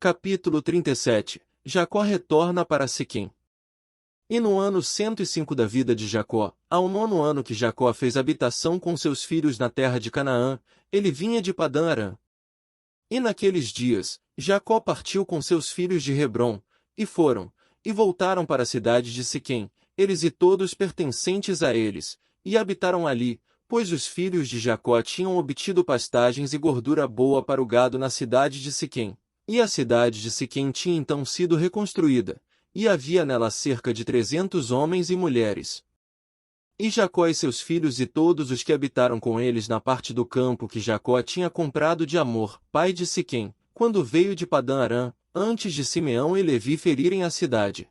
Capítulo 37. Jacó retorna para Siquém. E no ano 105 da vida de Jacó, ao 9º ano que Jacó fez habitação com seus filhos na terra de Canaã, ele vinha de Padã-Arã. E naqueles dias, Jacó partiu com seus filhos de Hebrom, e foram, e voltaram para a cidade de Siquém, eles e todos pertencentes a eles, e habitaram ali, pois os filhos de Jacó tinham obtido pastagens e gordura boa para o gado na cidade de Siquém. E a cidade de Siquém tinha então sido reconstruída, e havia nela cerca de 300 homens e mulheres. E Jacó e seus filhos e todos os que habitaram com eles na parte do campo que Jacó tinha comprado de Amor, pai de Siquém, quando veio de Padã-Arã, antes de Simeão e Levi ferirem a cidade.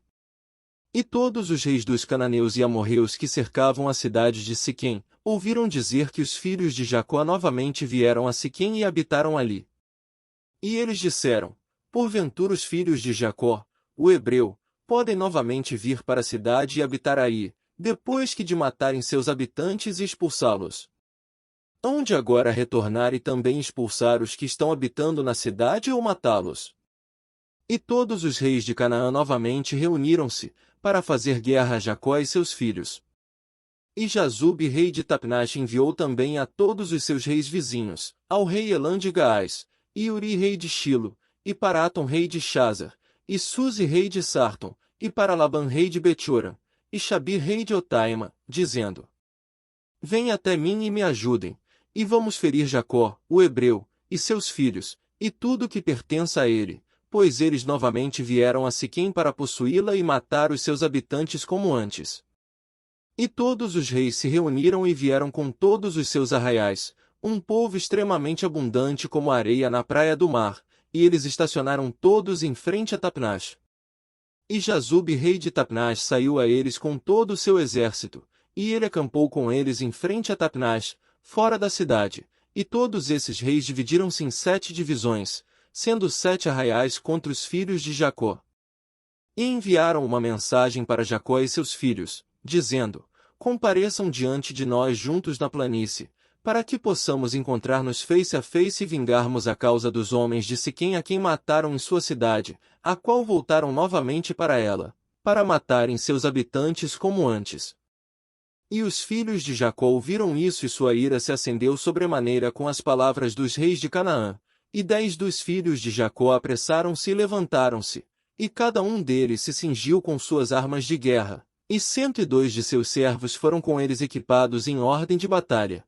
E todos os reis dos cananeus e amorreus que cercavam a cidade de Siquém, ouviram dizer que os filhos de Jacó novamente vieram a Siquém e habitaram ali. E eles disseram: porventura os filhos de Jacó, o hebreu, podem novamente vir para a cidade e habitar aí, depois que de matarem seus habitantes e expulsá-los. Hão de agora retornar e também expulsar os que estão habitando na cidade ou matá-los? E todos os reis de Canaã novamente reuniram-se, para fazer guerra a Jacó e seus filhos. E Jazube, rei de Tapnach, enviou também a todos os seus reis vizinhos, ao rei Elã de Gaás, e Uri, rei de Shilo, e para Atom, rei de Chazar, e Suzi, rei de Sarton, e para Labã, rei de Betioram, e Xabir, rei de Otaima, dizendo: venham até mim e me ajudem, e vamos ferir Jacó, o hebreu, e seus filhos, e tudo que pertença a ele, pois eles novamente vieram a Siquém para possuí-la e matar os seus habitantes como antes. E todos os reis se reuniram e vieram com todos os seus arraiais, um povo extremamente abundante como a areia na praia do mar, e eles estacionaram todos em frente a Tapnach. E Jazube, rei de Tapnach, saiu a eles com todo o seu exército, e ele acampou com eles em frente a Tapnach, fora da cidade, e todos esses reis dividiram-se em 7 divisões, sendo 7 arraiais contra os filhos de Jacó. E enviaram uma mensagem para Jacó e seus filhos, dizendo: compareçam diante de nós juntos na planície, para que possamos encontrar-nos face a face e vingarmos a causa dos homens de Siquém a quem mataram em sua cidade, a qual voltaram novamente para ela, para matarem seus habitantes como antes. E os filhos de Jacó ouviram isso e sua ira se acendeu sobremaneira com as palavras dos reis de Canaã. E 10 dos filhos de Jacó apressaram-se e levantaram-se, e cada um deles se cingiu com suas armas de guerra, e 102 de seus servos foram com eles equipados em ordem de batalha.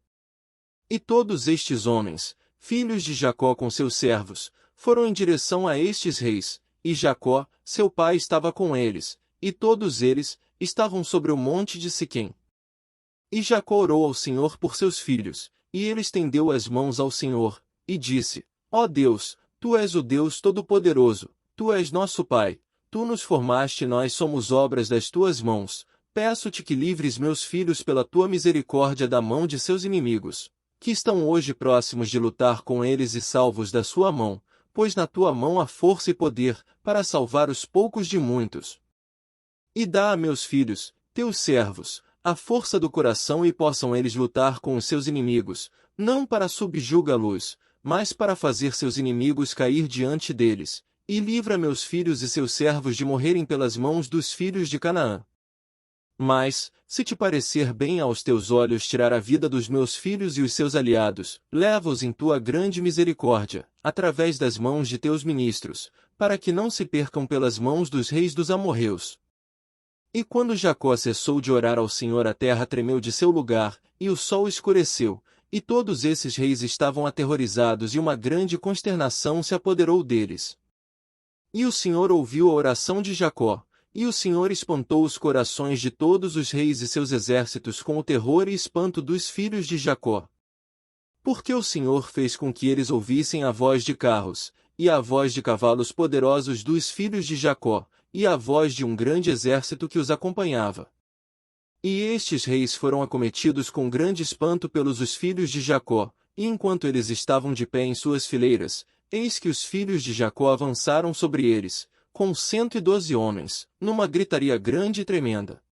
E todos estes homens, filhos de Jacó com seus servos, foram em direção a estes reis, e Jacó, seu pai, estava com eles, e todos eles estavam sobre o monte de Siquém. E Jacó orou ao Senhor por seus filhos, e ele estendeu as mãos ao Senhor, e disse: ó Deus, Tu és o Deus Todo-Poderoso, Tu és nosso Pai, Tu nos formaste e nós somos obras das Tuas mãos. Peço-te que livres meus filhos pela Tua misericórdia da mão de seus inimigos, que estão hoje próximos de lutar com eles e salvos da sua mão, pois na Tua mão há força e poder, para salvar os poucos de muitos. E dá a meus filhos, Teus servos, a força do coração e possam eles lutar com os seus inimigos, não para subjugá-los, mas para fazer seus inimigos cair diante deles, e livra meus filhos e seus servos de morrerem pelas mãos dos filhos de Canaã. Mas, se te parecer bem aos teus olhos tirar a vida dos meus filhos e os seus aliados, leva-os em tua grande misericórdia, através das mãos de teus ministros, para que não se percam pelas mãos dos reis dos amorreus. E quando Jacó cessou de orar ao Senhor, a terra tremeu de seu lugar, e o sol escureceu, e todos esses reis estavam aterrorizados e uma grande consternação se apoderou deles. E o Senhor ouviu a oração de Jacó, e o Senhor espantou os corações de todos os reis e seus exércitos com o terror e espanto dos filhos de Jacó. Porque o Senhor fez com que eles ouvissem a voz de carros, e a voz de cavalos poderosos dos filhos de Jacó, e a voz de um grande exército que os acompanhava. E estes reis foram acometidos com grande espanto pelos os filhos de Jacó, e enquanto eles estavam de pé em suas fileiras, eis que os filhos de Jacó avançaram sobre eles, com 112 homens, numa gritaria grande e tremenda.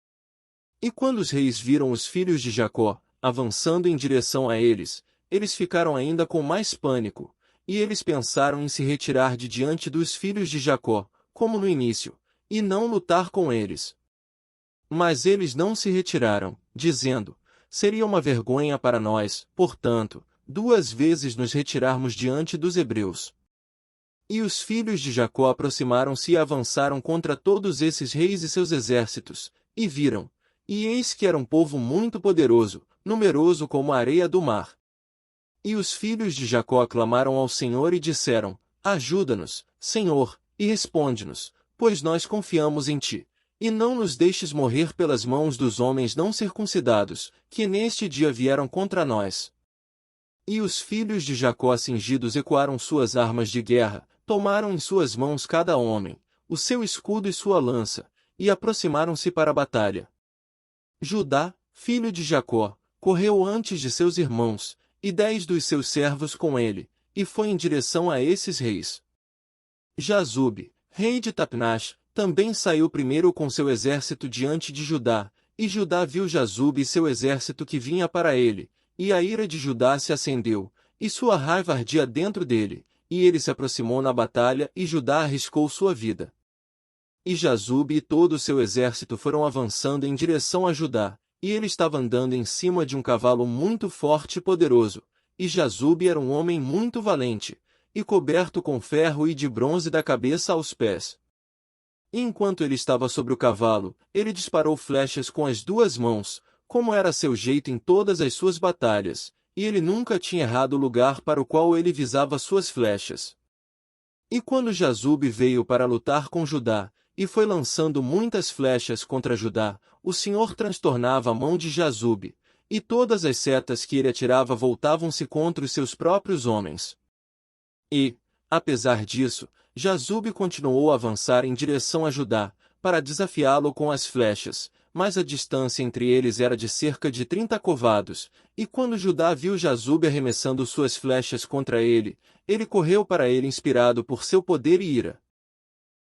E quando os reis viram os filhos de Jacó, avançando em direção a eles, eles ficaram ainda com mais pânico, e eles pensaram em se retirar de diante dos filhos de Jacó, como no início, e não lutar com eles. Mas eles não se retiraram, dizendo: seria uma vergonha para nós, portanto, 2 vezes nos retirarmos diante dos hebreus. E os filhos de Jacó aproximaram-se e avançaram contra todos esses reis e seus exércitos, e viram, e eis que era um povo muito poderoso, numeroso como a areia do mar. E os filhos de Jacó clamaram ao Senhor e disseram: ajuda-nos, Senhor, e responde-nos, pois nós confiamos em ti. E não nos deixes morrer pelas mãos dos homens não circuncidados, que neste dia vieram contra nós. E os filhos de Jacó cingidos ecoaram suas armas de guerra, tomaram em suas mãos cada homem, o seu escudo e sua lança, e aproximaram-se para a batalha. Judá, filho de Jacó, correu antes de seus irmãos, e 10 dos seus servos com ele, e foi em direção a esses reis. Jazube, rei de Tapnash, também saiu primeiro com seu exército diante de Judá, e Judá viu Jazube e seu exército que vinha para ele, e a ira de Judá se acendeu, e sua raiva ardia dentro dele, e ele se aproximou na batalha e Judá arriscou sua vida. E Jazube e todo o seu exército foram avançando em direção a Judá, e ele estava andando em cima de um cavalo muito forte e poderoso, e Jazube era um homem muito valente, e coberto com ferro e de bronze da cabeça aos pés. E enquanto ele estava sobre o cavalo, ele disparou flechas com as 2 mãos, como era seu jeito em todas as suas batalhas, e ele nunca tinha errado o lugar para o qual ele visava suas flechas. E quando Jazube veio para lutar com Judá, e foi lançando muitas flechas contra Judá, o Senhor transtornava a mão de Jazube, e todas as setas que ele atirava voltavam-se contra os seus próprios homens. E, apesar disso, Jazube continuou a avançar em direção a Judá, para desafiá-lo com as flechas, mas a distância entre eles era de cerca de 30 covados, e quando Judá viu Jazube arremessando suas flechas contra ele, ele correu para ele inspirado por seu poder e ira.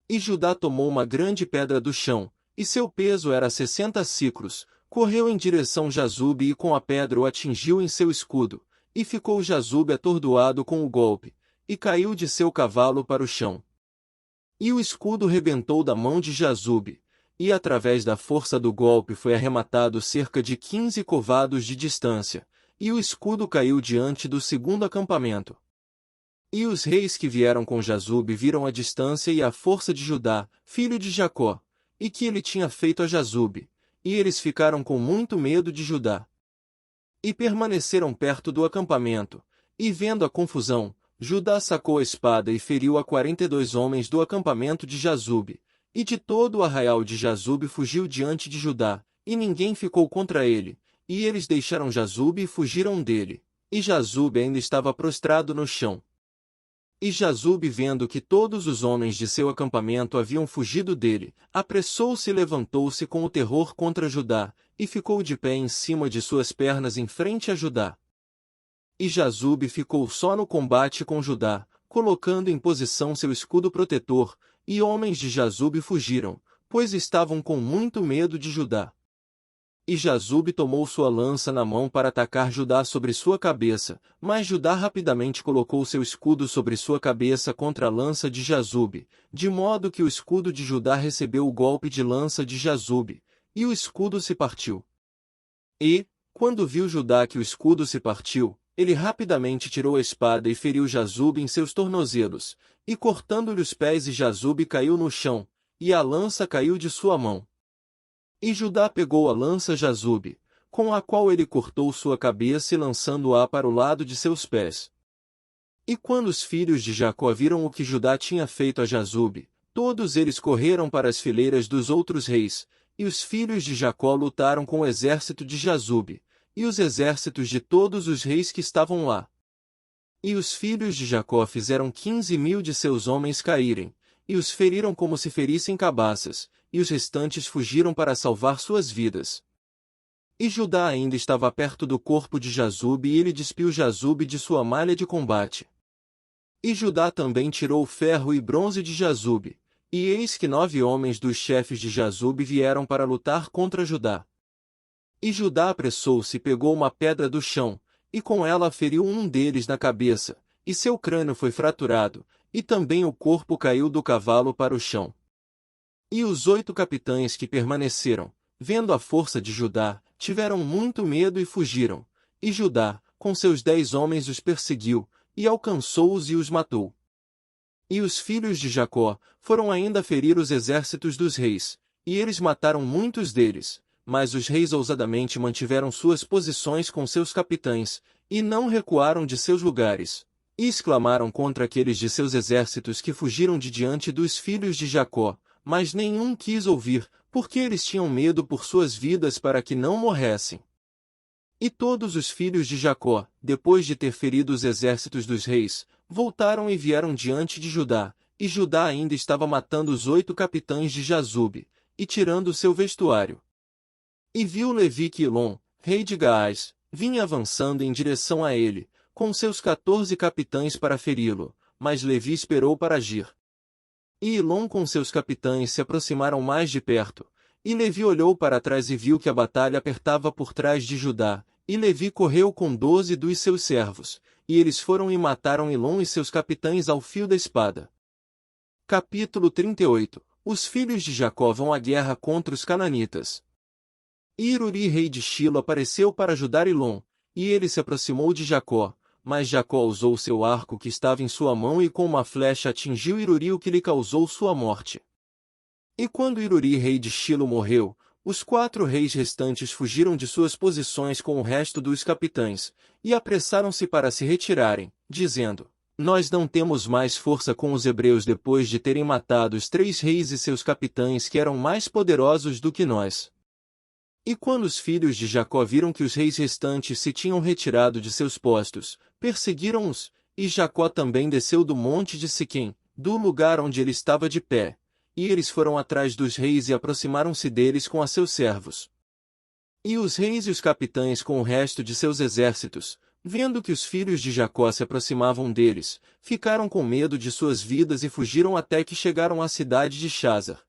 E Judá tomou uma grande pedra do chão, e seu peso era 60 siclos, correu em direção a Jazube e com a pedra o atingiu em seu escudo, e ficou Jazube atordoado com o golpe, e caiu de seu cavalo para o chão. E o escudo rebentou da mão de Jazube, e através da força do golpe foi arrematado cerca de 15 covados de distância, e o escudo caiu diante do segundo acampamento. E os reis que vieram com Jazube viram a distância e a força de Judá, filho de Jacó, e que ele tinha feito a Jazube, e eles ficaram com muito medo de Judá. E permaneceram perto do acampamento, e vendo a confusão, Judá sacou a espada e feriu a 42 homens do acampamento de Jazube, e de todo o arraial de Jazube fugiu diante de Judá, e ninguém ficou contra ele, e eles deixaram Jazube e fugiram dele, e Jazube ainda estava prostrado no chão. E Jazube, vendo que todos os homens de seu acampamento haviam fugido dele, apressou-se e levantou-se com o terror contra Judá, e ficou de pé em cima de suas pernas em frente a Judá. E Jazube ficou só no combate com Judá, colocando em posição seu escudo protetor, e homens de Jazube fugiram, pois estavam com muito medo de Judá. E Jazube tomou sua lança na mão para atacar Judá sobre sua cabeça, mas Judá rapidamente colocou seu escudo sobre sua cabeça contra a lança de Jazube, de modo que o escudo de Judá recebeu o golpe de lança de Jazube, e o escudo se partiu. E, quando viu Judá que o escudo se partiu, ele rapidamente tirou a espada e feriu Jazube em seus tornozelos, e cortando-lhe os pés, e Jazube caiu no chão, e a lança caiu de sua mão. E Judá pegou a lança Jazube, com a qual ele cortou sua cabeça e lançando-a para o lado de seus pés. E quando os filhos de Jacó viram o que Judá tinha feito a Jazube, todos eles correram para as fileiras dos outros reis, e os filhos de Jacó lutaram com o exército de Jazube, e os exércitos de todos os reis que estavam lá. E os filhos de Jacó fizeram 15.000 de seus homens caírem, e os feriram como se ferissem cabaças, e os restantes fugiram para salvar suas vidas. E Judá ainda estava perto do corpo de Jazube e ele despiu Jazube de sua malha de combate. E Judá também tirou o ferro e bronze de Jazube, e eis que 9 homens dos chefes de Jazube vieram para lutar contra Judá. E Judá apressou-se e pegou uma pedra do chão, e com ela feriu um deles na cabeça, e seu crânio foi fraturado, e também o corpo caiu do cavalo para o chão. E os 8 capitães que permaneceram, vendo a força de Judá, tiveram muito medo e fugiram, e Judá, com seus 10 homens os perseguiu, e alcançou-os e os matou. E os filhos de Jacó foram ainda ferir os exércitos dos reis, e eles mataram muitos deles, mas os reis ousadamente mantiveram suas posições com seus capitães, e não recuaram de seus lugares, e exclamaram contra aqueles de seus exércitos que fugiram de diante dos filhos de Jacó, mas nenhum quis ouvir, porque eles tinham medo por suas vidas para que não morressem. E todos os filhos de Jacó, depois de ter ferido os exércitos dos reis, voltaram e vieram diante de Judá, e Judá ainda estava matando os 8 capitães de Jazube, e tirando o seu vestuário. E viu Levi que Elon, rei de Gaás, vinha avançando em direção a ele, com seus 14 capitães para feri-lo, mas Levi esperou para agir. E Elon com seus capitães se aproximaram mais de perto, e Levi olhou para trás e viu que a batalha apertava por trás de Judá, e Levi correu com 12 dos seus servos, e eles foram e mataram Elon e seus capitães ao fio da espada. Capítulo 38. Os filhos de Jacó vão à guerra contra os cananitas. Iruri, rei de Shilo, apareceu para ajudar Elon, e ele se aproximou de Jacó, mas Jacó usou seu arco que estava em sua mão e com uma flecha atingiu Iruri, o que lhe causou sua morte. E quando Iruri, rei de Shilo, morreu, os 4 reis restantes fugiram de suas posições com o resto dos capitães, e apressaram-se para se retirarem, dizendo: Nós não temos mais força com os hebreus depois de terem matado os 3 reis e seus capitães que eram mais poderosos do que nós. E quando os filhos de Jacó viram que os reis restantes se tinham retirado de seus postos, perseguiram-os, e Jacó também desceu do monte de Siquém, do lugar onde ele estava de pé. E eles foram atrás dos reis e aproximaram-se deles com a seus servos. E os reis e os capitães com o resto de seus exércitos, vendo que os filhos de Jacó se aproximavam deles, ficaram com medo de suas vidas e fugiram até que chegaram à cidade de Chazar.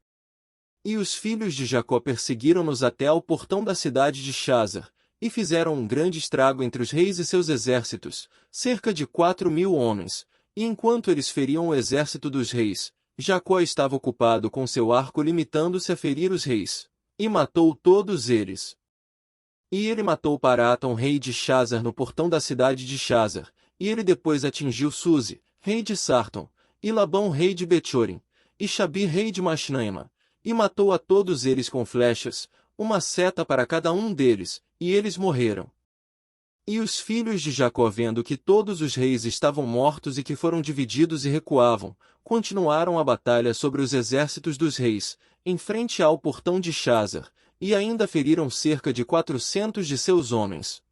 E os filhos de Jacó perseguiram-nos até ao portão da cidade de Chazar, e fizeram um grande estrago entre os reis e seus exércitos, cerca de 4.000 homens, e enquanto eles feriam o exército dos reis, Jacó estava ocupado com seu arco limitando-se a ferir os reis, e matou todos eles. E ele matou Paratom, rei de Chazar, no portão da cidade de Chazar, e ele depois atingiu Suzi, rei de Sarton, e Labão, rei de Betchorim, e Xabi, rei de Machnaima, e matou a todos eles com flechas, uma seta para cada um deles, e eles morreram. E os filhos de Jacó, vendo que todos os reis estavam mortos e que foram divididos e recuavam, continuaram a batalha sobre os exércitos dos reis, em frente ao portão de Chazar, e ainda feriram cerca de 400 de seus homens.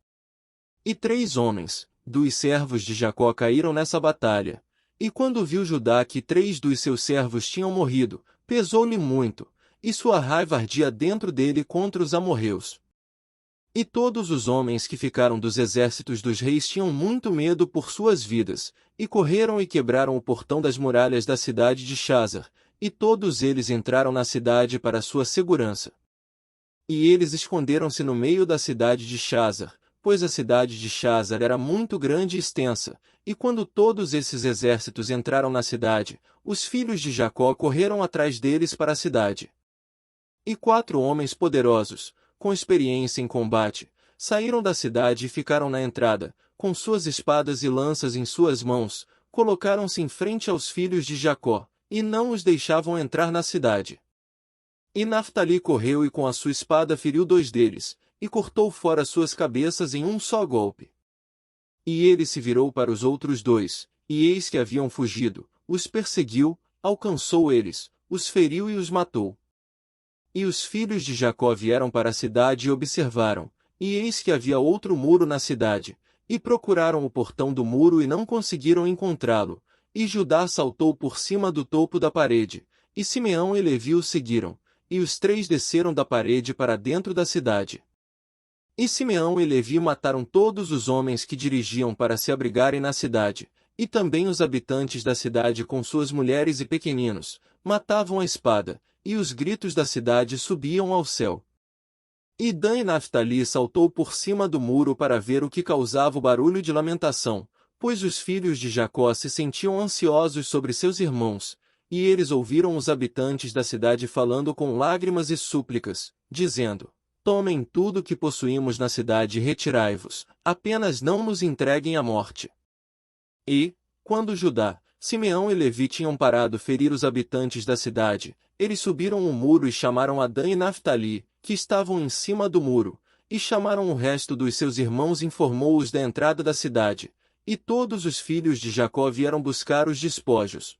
E 3 homens, dos servos de Jacó, caíram nessa batalha. E quando viu Judá que 3 dos seus servos tinham morrido, pesou-lhe muito, e sua raiva ardia dentro dele contra os amorreus. E todos os homens que ficaram dos exércitos dos reis tinham muito medo por suas vidas, e correram e quebraram o portão das muralhas da cidade de Chazar, e todos eles entraram na cidade para sua segurança. E eles esconderam-se no meio da cidade de Chazar, pois a cidade de Chazar era muito grande e extensa, e quando todos esses exércitos entraram na cidade, os filhos de Jacó correram atrás deles para a cidade. E 4 homens poderosos, com experiência em combate, saíram da cidade e ficaram na entrada, com suas espadas e lanças em suas mãos, colocaram-se em frente aos filhos de Jacó, e não os deixavam entrar na cidade. E Naftali correu e com a sua espada feriu 2 deles, e cortou fora suas cabeças em um só golpe. E ele se virou para os outros 2, e eis que haviam fugido, os perseguiu, alcançou eles, os feriu e os matou. E os filhos de Jacó vieram para a cidade e observaram, e eis que havia outro muro na cidade, e procuraram o portão do muro e não conseguiram encontrá-lo, e Judá saltou por cima do topo da parede, e Simeão e Levi o seguiram, e os 3 desceram da parede para dentro da cidade. E Simeão e Levi mataram todos os homens que dirigiam para se abrigarem na cidade, e também os habitantes da cidade com suas mulheres e pequeninos, matavam a espada, e os gritos da cidade subiam ao céu. E Dan e Naftali saltou por cima do muro para ver o que causava o barulho de lamentação, pois os filhos de Jacó se sentiam ansiosos sobre seus irmãos, e eles ouviram os habitantes da cidade falando com lágrimas e súplicas, dizendo: Tomem tudo que possuímos na cidade e retirai-vos, apenas não nos entreguem à morte. E, quando Judá, Simeão e Levi tinham parado ferir os habitantes da cidade, eles subiram o muro e chamaram Adã e Naftali, que estavam em cima do muro, e chamaram o resto dos seus irmãos e informou-os da entrada da cidade, e todos os filhos de Jacó vieram buscar os despojos.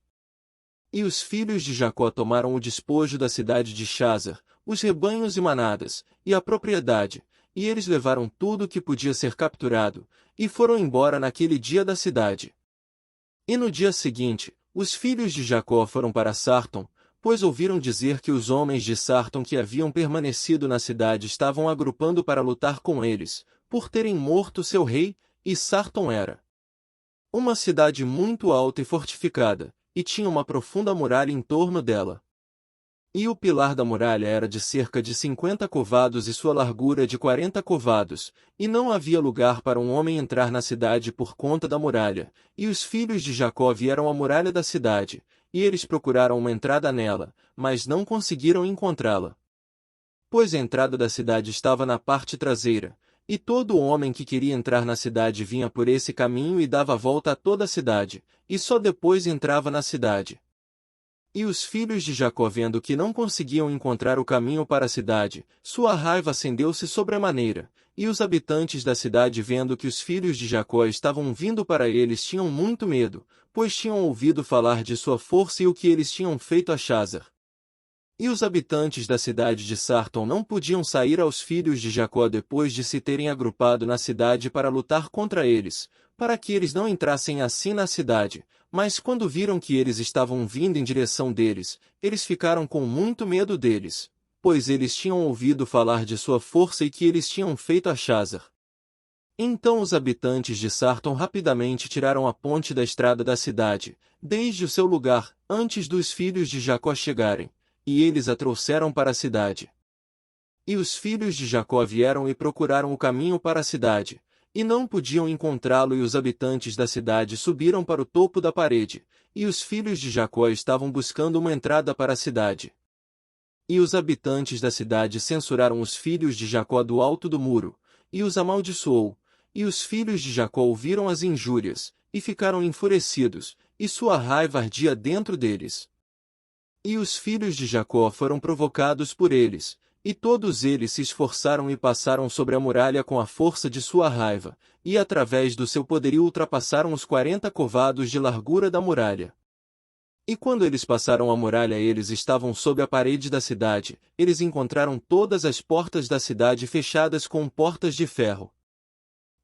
E os filhos de Jacó tomaram o despojo da cidade de Chazar, os rebanhos e manadas, e a propriedade, e eles levaram tudo que podia ser capturado, e foram embora naquele dia da cidade. E no dia seguinte, os filhos de Jacó foram para Sarton, pois ouviram dizer que os homens de Sarton que haviam permanecido na cidade estavam agrupando para lutar com eles, por terem morto seu rei, e Sarton era uma cidade muito alta e fortificada, e tinha uma profunda muralha em torno dela. E o pilar da muralha era de cerca de 50 covados e sua largura de 40 covados, e não havia lugar para um homem entrar na cidade por conta da muralha, e os filhos de Jacó vieram à muralha da cidade, e eles procuraram uma entrada nela, mas não conseguiram encontrá-la. Pois a entrada da cidade estava na parte traseira, e todo homem que queria entrar na cidade vinha por esse caminho e dava a volta a toda a cidade, e só depois entrava na cidade. E os filhos de Jacó, vendo que não conseguiam encontrar o caminho para a cidade, sua raiva acendeu-se sobremaneira, e os habitantes da cidade, vendo que os filhos de Jacó estavam vindo para eles, tinham muito medo, pois tinham ouvido falar de sua força e o que eles tinham feito a Chazar. E os habitantes da cidade de Sarton não podiam sair aos filhos de Jacó depois de se terem agrupado na cidade para lutar contra eles, para que eles não entrassem assim na cidade. Mas quando viram que eles estavam vindo em direção deles, eles ficaram com muito medo deles, pois eles tinham ouvido falar de sua força e que eles tinham feito a Chazar. Então os habitantes de Sarton rapidamente tiraram a ponte da estrada da cidade, desde o seu lugar, antes dos filhos de Jacó chegarem, e eles a trouxeram para a cidade. E os filhos de Jacó vieram e procuraram o caminho para a cidade, e não podiam encontrá-lo, e os habitantes da cidade subiram para o topo da parede, e os filhos de Jacó estavam buscando uma entrada para a cidade. E os habitantes da cidade censuraram os filhos de Jacó do alto do muro, e os amaldiçoou, e os filhos de Jacó ouviram as injúrias, e ficaram enfurecidos, e sua raiva ardia dentro deles. E os filhos de Jacó foram provocados por eles, e todos eles se esforçaram e passaram sobre a muralha com a força de sua raiva, e através do seu poderio ultrapassaram os 40 covados de largura da muralha. E quando eles passaram a muralha, eles estavam sob a parede da cidade, eles encontraram todas as portas da cidade fechadas com portas de ferro.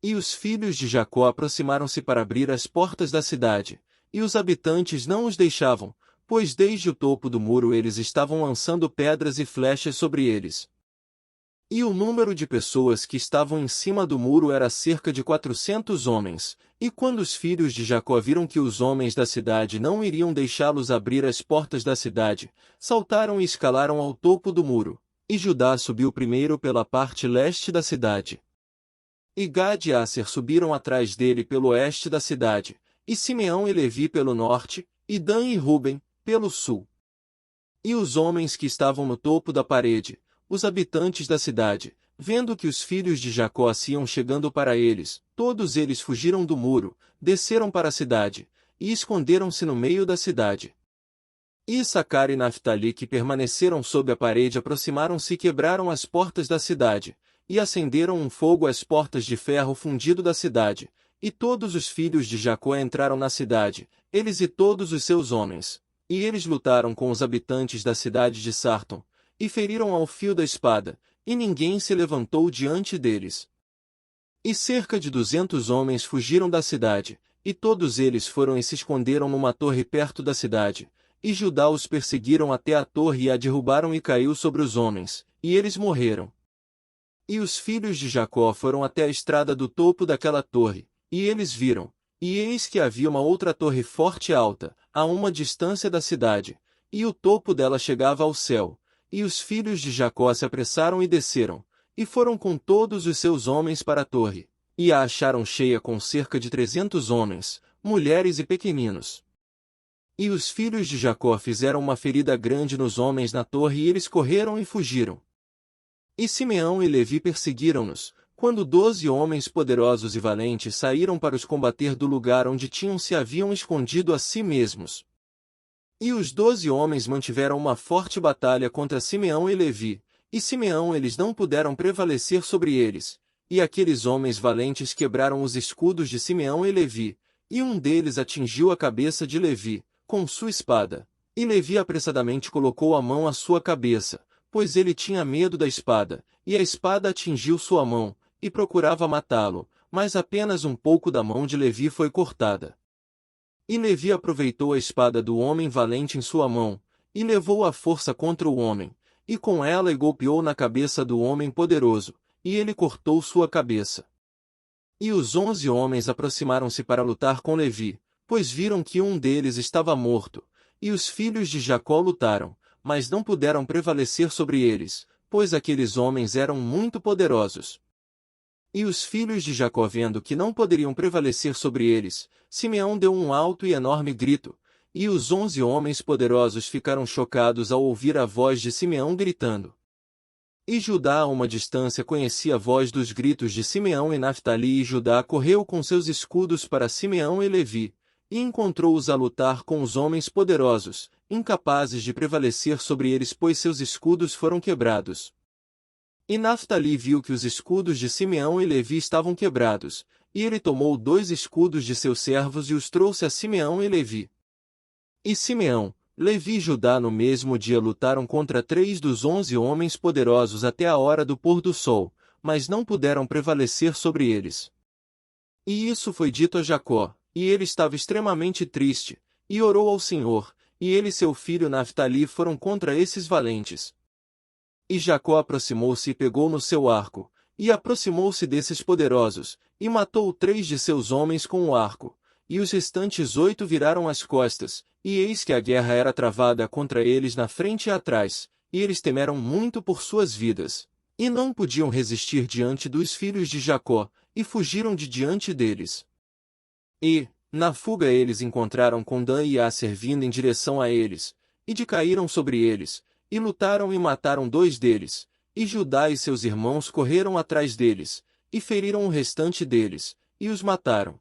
E os filhos de Jacó aproximaram-se para abrir as portas da cidade, e os habitantes não os deixavam, pois desde o topo do muro eles estavam lançando pedras e flechas sobre eles. E o número de pessoas que estavam em cima do muro era cerca de 400 homens, e quando os filhos de Jacó viram que os homens da cidade não iriam deixá-los abrir as portas da cidade, saltaram e escalaram ao topo do muro, e Judá subiu primeiro pela parte leste da cidade. E Gad e Asser subiram atrás dele pelo oeste da cidade, e Simeão e Levi pelo norte, e Dan e Ruben pelo sul. E os homens que estavam no topo da parede, os habitantes da cidade, vendo que os filhos de Jacó iam chegando para eles, todos eles fugiram do muro, desceram para a cidade, e esconderam-se no meio da cidade. E Issacar e Naftali, que permaneceram sob a parede, aproximaram-se e quebraram as portas da cidade, e acenderam um fogo às portas de ferro fundido da cidade, e todos os filhos de Jacó entraram na cidade, eles e todos os seus homens. E eles lutaram com os habitantes da cidade de Sarton, e feriram ao fio da espada, e ninguém se levantou diante deles. E cerca de 200 homens fugiram da cidade, e todos eles foram e se esconderam numa torre perto da cidade, e Judá os perseguiram até a torre e a derrubaram e caiu sobre os homens, e eles morreram. E os filhos de Jacó foram até a estrada do topo daquela torre, e eles viram, e eis que havia uma outra torre forte e alta, a uma distância da cidade, e o topo dela chegava ao céu, e os filhos de Jacó se apressaram e desceram, e foram com todos os seus homens para a torre, e a acharam cheia com cerca de 300 homens, mulheres e pequeninos. E os filhos de Jacó fizeram uma ferida grande nos homens na torre e eles correram e fugiram. E Simeão e Levi perseguiram-nos, quando 12 homens poderosos e valentes saíram para os combater do lugar onde se haviam escondido a si mesmos. E os 12 homens mantiveram uma forte batalha contra Simeão e Levi, e Simeão eles não puderam prevalecer sobre eles, e aqueles homens valentes quebraram os escudos de Simeão e Levi, e um deles atingiu a cabeça de Levi, com sua espada, e Levi apressadamente colocou a mão à sua cabeça, pois ele tinha medo da espada, e a espada atingiu sua mão, e procurava matá-lo, mas apenas um pouco da mão de Levi foi cortada. E Levi aproveitou a espada do homem valente em sua mão, e levou à força contra o homem, e com ela golpeou na cabeça do homem poderoso, e ele cortou sua cabeça. E os 11 homens aproximaram-se para lutar com Levi, pois viram que um deles estava morto, e os filhos de Jacó lutaram, mas não puderam prevalecer sobre eles, pois aqueles homens eram muito poderosos. E os filhos de Jacó vendo que não poderiam prevalecer sobre eles, Simeão deu um alto e enorme grito, e os 11 homens poderosos ficaram chocados ao ouvir a voz de Simeão gritando. E Judá a uma distância conhecia a voz dos gritos de Simeão e Naftali, e Judá correu com seus escudos para Simeão e Levi, e encontrou-os a lutar com os homens poderosos, incapazes de prevalecer sobre eles pois seus escudos foram quebrados. E Naftali viu que os escudos de Simeão e Levi estavam quebrados, e ele tomou 2 escudos de seus servos e os trouxe a Simeão e Levi. E Simeão, Levi e Judá no mesmo dia lutaram contra 3 dos 11 homens poderosos até a hora do pôr do sol, mas não puderam prevalecer sobre eles. E isso foi dito a Jacó, e ele estava extremamente triste, e orou ao Senhor, e ele e seu filho Naftali foram contra esses valentes. E Jacó aproximou-se e pegou no seu arco, e aproximou-se desses poderosos, e matou 3 de seus homens com o arco, e os restantes 8 viraram as costas, e eis que a guerra era travada contra eles na frente e atrás, e eles temeram muito por suas vidas, e não podiam resistir diante dos filhos de Jacó, e fugiram de diante deles. E, na fuga eles encontraram com Dan e Aser vindo em direção a eles, e caíram sobre eles, e lutaram e mataram 2 deles, e Judá e seus irmãos correram atrás deles, e feriram o restante deles, e os mataram.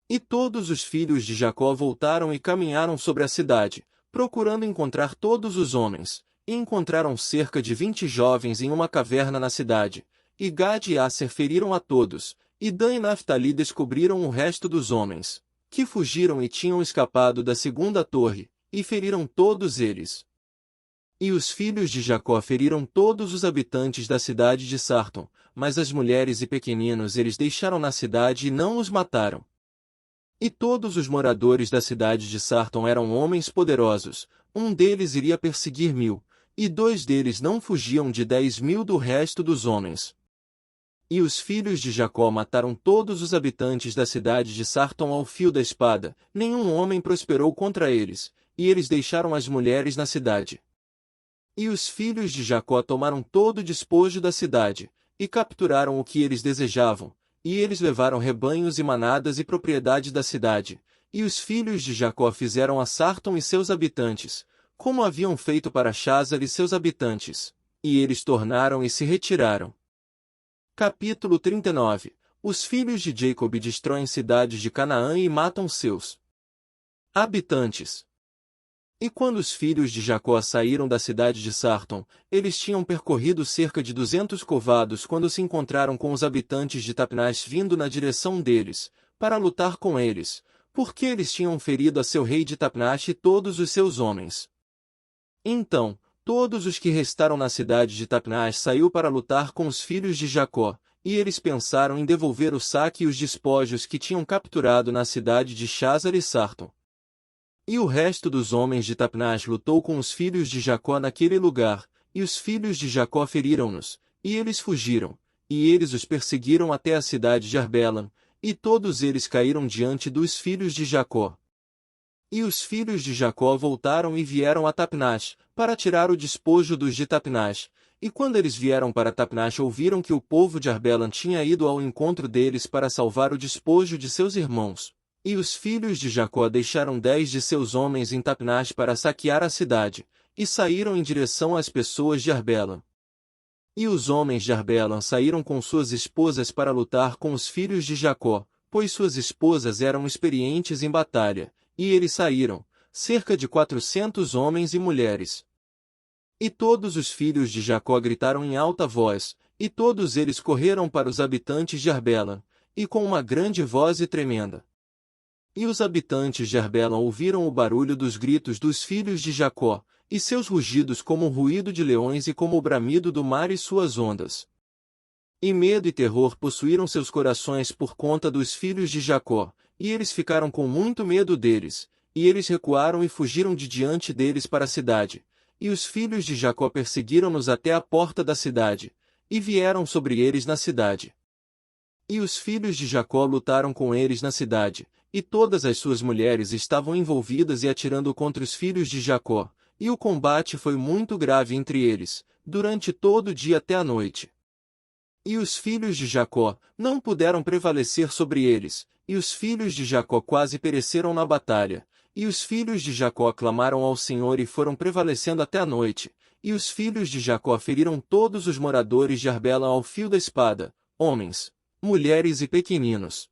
E todos os filhos de Jacó voltaram e caminharam sobre a cidade, procurando encontrar todos os homens, e encontraram cerca de 20 jovens em uma caverna na cidade, e Gade e Aser feriram a todos, e Dan e Naftali descobriram o resto dos homens, que fugiram e tinham escapado da segunda torre, e feriram todos eles. E os filhos de Jacó feriram todos os habitantes da cidade de Sarton, mas as mulheres e pequeninos eles deixaram na cidade e não os mataram. E todos os moradores da cidade de Sarton eram homens poderosos, um deles iria perseguir 1000, e 2 deles não fugiam de 10.000 do resto dos homens. E os filhos de Jacó mataram todos os habitantes da cidade de Sarton ao fio da espada, nenhum homem prosperou contra eles, e eles deixaram as mulheres na cidade. E os filhos de Jacó tomaram todo o despojo da cidade, e capturaram o que eles desejavam, e eles levaram rebanhos e manadas e propriedade da cidade, e os filhos de Jacó fizeram a Sarton e seus habitantes, como haviam feito para Chazar e seus habitantes, e eles tornaram e se retiraram. Capítulo 39. Os filhos de Jacob destroem cidades de Canaã e matam seus habitantes. E quando os filhos de Jacó saíram da cidade de Sarton, eles tinham percorrido cerca de 200 covados quando se encontraram com os habitantes de Tapnás vindo na direção deles, para lutar com eles, porque eles tinham ferido a seu rei de Tapnás e todos os seus homens. Então, todos os que restaram na cidade de Tapnás saiu para lutar com os filhos de Jacó, e eles pensaram em devolver o saque e os despojos que tinham capturado na cidade de Chazar e Sarton. E o resto dos homens de Tapnás lutou com os filhos de Jacó naquele lugar, e os filhos de Jacó feriram-nos, e eles fugiram, e eles os perseguiram até a cidade de Arbelan, e todos eles caíram diante dos filhos de Jacó. E os filhos de Jacó voltaram e vieram a Tapnás, para tirar o despojo dos de Tapnás, E quando eles vieram para Tapnach, ouviram que o povo de Arbelan tinha ido ao encontro deles para salvar o despojo de seus irmãos. E os filhos de Jacó deixaram 10 de seus homens em Tapnach para saquear a cidade, e saíram em direção às pessoas de Arbelan. E os homens de Arbelan saíram com suas esposas para lutar com os filhos de Jacó, pois suas esposas eram experientes em batalha, e eles saíram, cerca de 400 homens e mulheres. E todos os filhos de Jacó gritaram em alta voz, e todos eles correram para os habitantes de Arbelan, e com uma grande voz e tremenda. E os habitantes de Arbelan ouviram o barulho dos gritos dos filhos de Jacó, e seus rugidos como o ruído de leões e como o bramido do mar e suas ondas. E medo e terror possuíram seus corações por conta dos filhos de Jacó, e eles ficaram com muito medo deles, e eles recuaram e fugiram de diante deles para a cidade. E os filhos de Jacó perseguiram-nos até a porta da cidade, e vieram sobre eles na cidade. E os filhos de Jacó lutaram com eles na cidade, e todas as suas mulheres estavam envolvidas e atirando contra os filhos de Jacó, e o combate foi muito grave entre eles, durante todo o dia até a noite. E os filhos de Jacó não puderam prevalecer sobre eles, e os filhos de Jacó quase pereceram na batalha. E os filhos de Jacó clamaram ao Senhor e foram prevalecendo até a noite, e os filhos de Jacó feriram todos os moradores de Arbelan ao fio da espada, homens, mulheres e pequeninos.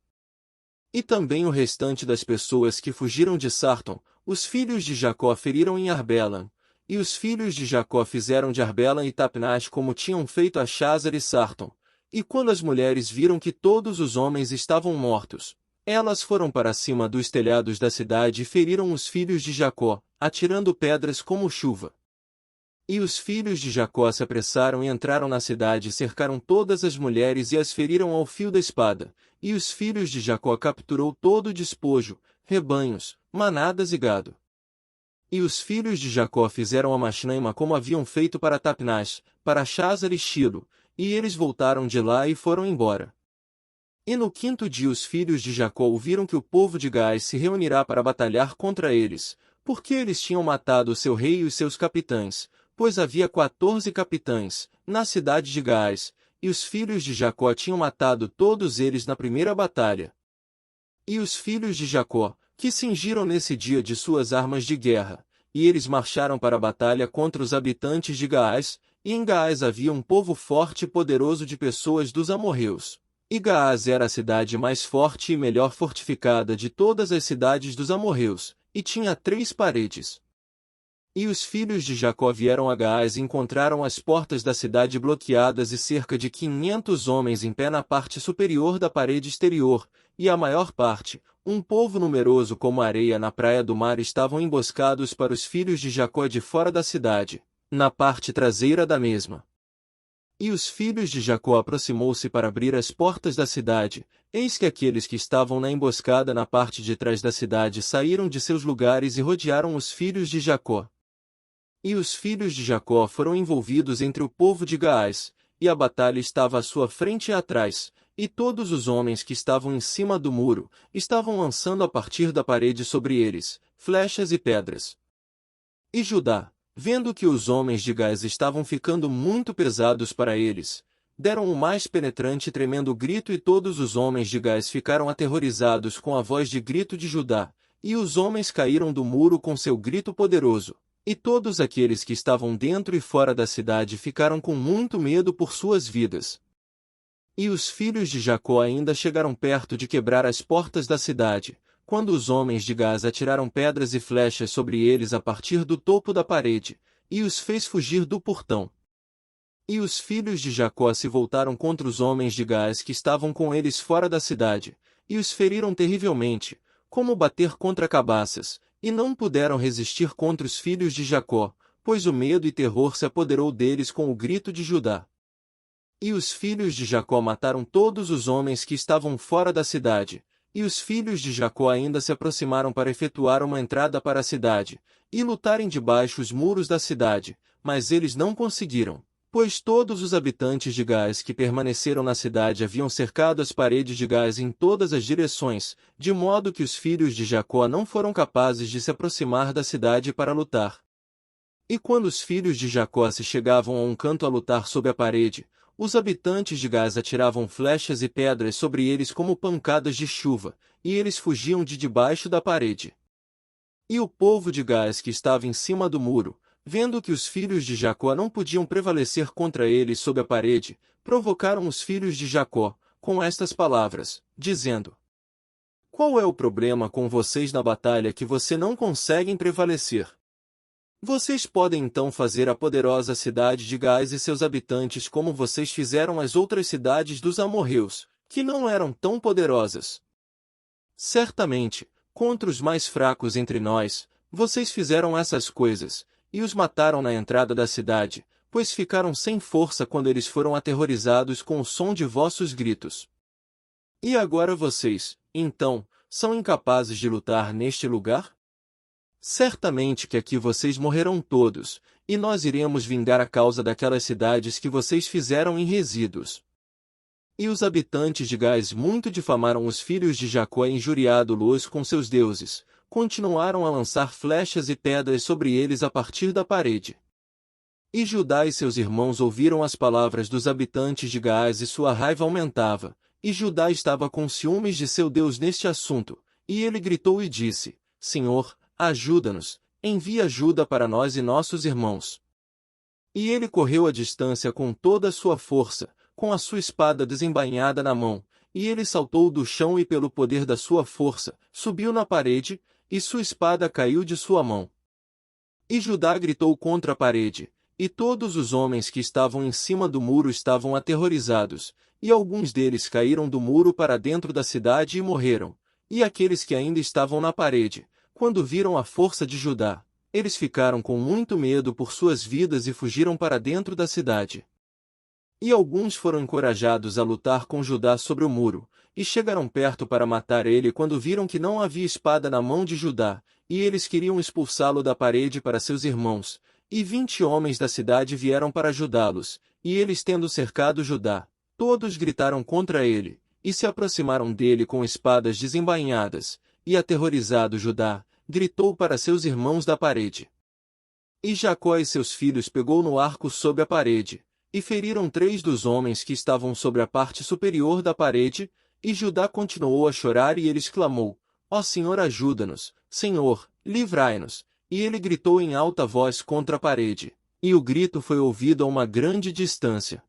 E também o restante das pessoas que fugiram de Sarton, os filhos de Jacó feriram em Arbelan, e os filhos de Jacó fizeram de Arbelan e Tapnach como tinham feito a Chazar e Sarton. E quando as mulheres viram que todos os homens estavam mortos, elas foram para cima dos telhados da cidade e feriram os filhos de Jacó, atirando pedras como chuva. E os filhos de Jacó se apressaram e entraram na cidade e cercaram todas as mulheres e as feriram ao fio da espada. E os filhos de Jacó capturou todo o despojo, rebanhos, manadas e gado. E os filhos de Jacó fizeram a Masnaima como haviam feito para Tapnach, para Chazar e Shilo, e eles voltaram de lá e foram embora. E no quinto dia os filhos de Jacó ouviram que o povo de Gás se reunirá para batalhar contra eles, porque eles tinham matado o seu rei e os seus capitães, pois havia 14 capitães, na cidade de Gás, e os filhos de Jacó tinham matado todos eles na primeira batalha. E os filhos de Jacó, que cingiram nesse dia de suas armas de guerra, e eles marcharam para a batalha contra os habitantes de Gaás, e em Gaás havia um povo forte e poderoso de pessoas dos amorreus. E Gaás era a cidade mais forte e melhor fortificada de todas as cidades dos amorreus, e tinha 3 paredes. E os filhos de Jacó vieram a Gaás e encontraram as portas da cidade bloqueadas e cerca de 500 homens em pé na parte superior da parede exterior, e a maior parte, um povo numeroso como a areia na praia do mar, estavam emboscados para os filhos de Jacó de fora da cidade, na parte traseira da mesma. E os filhos de Jacó aproximou-se para abrir as portas da cidade, eis que aqueles que estavam na emboscada na parte de trás da cidade saíram de seus lugares e rodearam os filhos de Jacó. E os filhos de Jacó foram envolvidos entre o povo de Gaás, e a batalha estava à sua frente e atrás, e todos os homens que estavam em cima do muro, estavam lançando a partir da parede sobre eles, flechas e pedras. E Judá, vendo que os homens de Gás estavam ficando muito pesados para eles, deram o mais penetrante e tremendo grito, e todos os homens de Gás ficaram aterrorizados com a voz de grito de Judá, e os homens caíram do muro com seu grito poderoso, e todos aqueles que estavam dentro e fora da cidade ficaram com muito medo por suas vidas. E os filhos de Jacó ainda chegaram perto de quebrar as portas da cidade, quando os homens de Gás atiraram pedras e flechas sobre eles a partir do topo da parede, e os fez fugir do portão. E os filhos de Jacó se voltaram contra os homens de Gás que estavam com eles fora da cidade, e os feriram terrivelmente, como bater contra cabaças, e não puderam resistir contra os filhos de Jacó, pois o medo e terror se apoderou deles com o grito de Judá. E os filhos de Jacó mataram todos os homens que estavam fora da cidade, e os filhos de Jacó ainda se aproximaram para efetuar uma entrada para a cidade, e lutarem debaixo os muros da cidade, mas eles não conseguiram, pois todos os habitantes de Gás que permaneceram na cidade haviam cercado as paredes de Gás em todas as direções, de modo que os filhos de Jacó não foram capazes de se aproximar da cidade para lutar. E quando os filhos de Jacó se chegavam a um canto a lutar sob a parede, os habitantes de Gás atiravam flechas e pedras sobre eles como pancadas de chuva, e eles fugiam de debaixo da parede. E o povo de Gás que estava em cima do muro, vendo que os filhos de Jacó não podiam prevalecer contra eles sob a parede, provocaram os filhos de Jacó, com estas palavras, dizendo: Qual é o problema com vocês na batalha que você não conseguem prevalecer? Vocês podem então fazer a poderosa cidade de Gás e seus habitantes como vocês fizeram as outras cidades dos amorreus, que não eram tão poderosas. Certamente, contra os mais fracos entre nós, vocês fizeram essas coisas, e os mataram na entrada da cidade, pois ficaram sem força quando eles foram aterrorizados com o som de vossos gritos. E agora vocês, então, são incapazes de lutar neste lugar? Certamente que aqui vocês morrerão todos, e nós iremos vingar a causa daquelas cidades que vocês fizeram em resíduos. E os habitantes de Gás muito difamaram os filhos de Jacó e injuriado-los com seus deuses, continuaram a lançar flechas e pedras sobre eles a partir da parede. E Judá e seus irmãos ouviram as palavras dos habitantes de Gás e sua raiva aumentava, e Judá estava com ciúmes de seu Deus neste assunto, e ele gritou e disse: Senhor, ajuda-nos, envia ajuda para nós e nossos irmãos. E ele correu à distância com toda a sua força, com a sua espada desembainhada na mão, e ele saltou do chão e pelo poder da sua força, subiu na parede, e sua espada caiu de sua mão. E Judá gritou contra a parede, e todos os homens que estavam em cima do muro estavam aterrorizados, e alguns deles caíram do muro para dentro da cidade e morreram, e aqueles que ainda estavam na parede, quando viram a força de Judá, eles ficaram com muito medo por suas vidas e fugiram para dentro da cidade. E alguns foram encorajados a lutar com Judá sobre o muro, e chegaram perto para matar ele quando viram que não havia espada na mão de Judá, e eles queriam expulsá-lo da parede para seus irmãos, e 20 homens da cidade vieram para ajudá-los, e eles tendo cercado Judá, todos gritaram contra ele, e se aproximaram dele com espadas desembainhadas, e aterrorizado Judá, gritou para seus irmãos da parede. E Jacó e seus filhos pegou no arco sob a parede, e feriram 3 dos homens que estavam sobre a parte superior da parede, e Judá continuou a chorar e ele exclamou: Ó Senhor, ajuda-nos, Senhor, livrai-nos. E ele gritou em alta voz contra a parede, e o grito foi ouvido a uma grande distância.